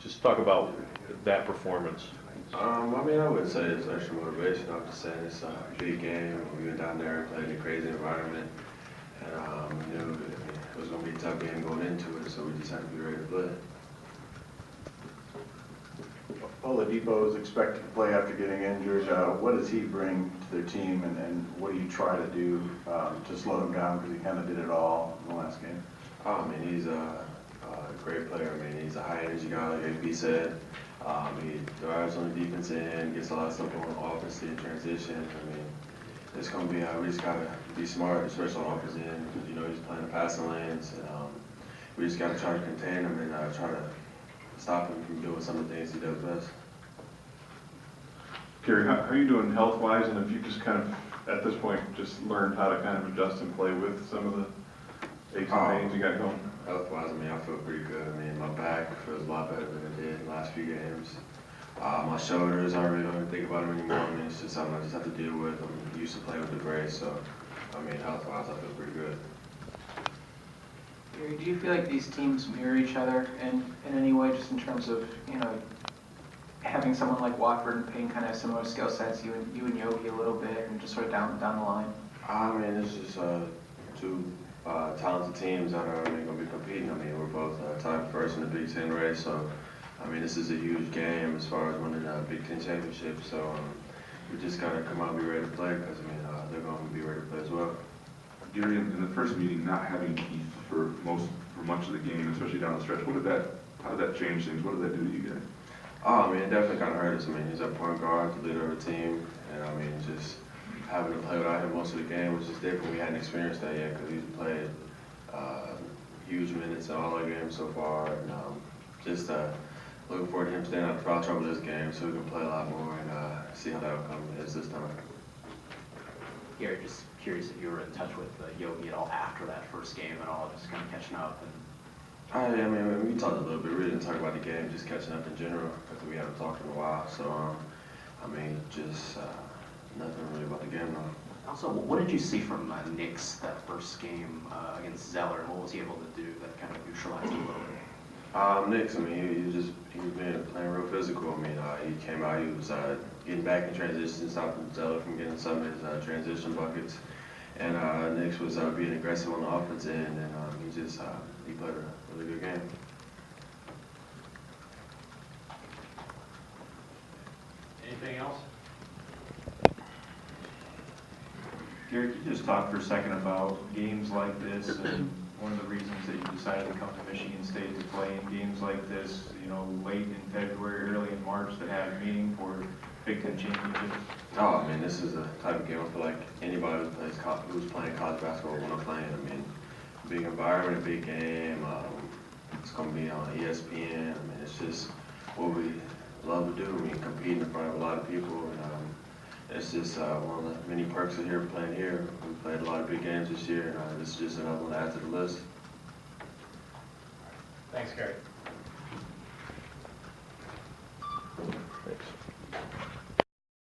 Just talk about that performance. I mean, I wouldn't say it's extra motivation. I'm just saying it's a big game. We went down there and played in a crazy environment, and we knew it was going to be a tough game going into it, so we just had to be ready to play. Oladipo is expected to play after getting injured. What does he bring to their team, and what do you try to do to slow him down, because he kind of did it all in the last game? I mean, he's a great player. I mean, he's a high energy guy, like AP said. He drives on the defense end, gets a lot of stuff on offense in transition. I mean, it's going to be, we just got to be smart, especially on offense end. You know, he's playing the passing lanes. And, we just got to try to contain him and try to stop him from doing some of the things he does best. Gary, how are you doing health-wise, and if you just kind of, at this point, just learned how to kind of adjust and play with some of the aches and pains you got going? Health-wise, I mean, I feel pretty good. I mean, my back feels a lot better than it did in the last few games. My shoulders, I really don't even think about them anymore. I mean, it's just something I just have to deal with. I'm used to playing with the brace, so, I mean, health-wise, I feel pretty good. Gary, do you feel like these teams mirror each other in any way, just in terms of, you know, having someone like Watford and Payne kind of have similar skill sets, you and Yogi a little bit, and just sort of down the line? I mean, it's just two talented teams that are going to be competing. I mean, we're both tied first in the Big Ten race, so I mean, this is a huge game as far as winning a Big Ten championship. So we just got to come out and be ready to play, because I mean, they're going to be ready to play as well. Gary, in the first meeting, not having Keith for much of the game, especially down the stretch, how did that change things? What did that do to you guys? Oh, I mean, it definitely kind of hurt us. I mean, he's a point guard, the leader of the team, and I mean, just having to play without him most of the game was just different. We hadn't experienced that yet, because he's played huge minutes in all our games so far, and just looking forward to him staying out of foul trouble this game so we can play a lot more and see how that outcome is this time. Gary, just curious if you were in touch with Yogi at all after that first game at all, just kind of catching up. I mean, we talked a little bit. We didn't talk about the game, just catching up in general, because we haven't talked in a while. So, I mean, just nothing really about the game though. Also, what did you see from Nix that first game against Zeller, and what was he able to do that kind of neutralized him a little bit? Nix, I mean, he was playing real physical. I mean, he came out, he was getting back in transition, stopping Zeller from getting some of his transition buckets. And Nix was being aggressive on the offense end, and he played a really good game. Anything else? Gary, could you just talk for a second about games like this, and one of the reasons that you decided to come to Michigan State to play in games like this, you know, late in February, early in March, that have meaning for Big Ten championships? Oh, I mean, this is a type of game I feel like anybody who's playing college basketball want to play in. I mean, big environment, big game. It's going to be on ESPN. I mean, it's just what we love to do. I mean, compete in front of a lot of people. And it's just one of the many perks of here playing here. We played a lot of big games this year, and this is just another one to add to the list. Thanks, Gary.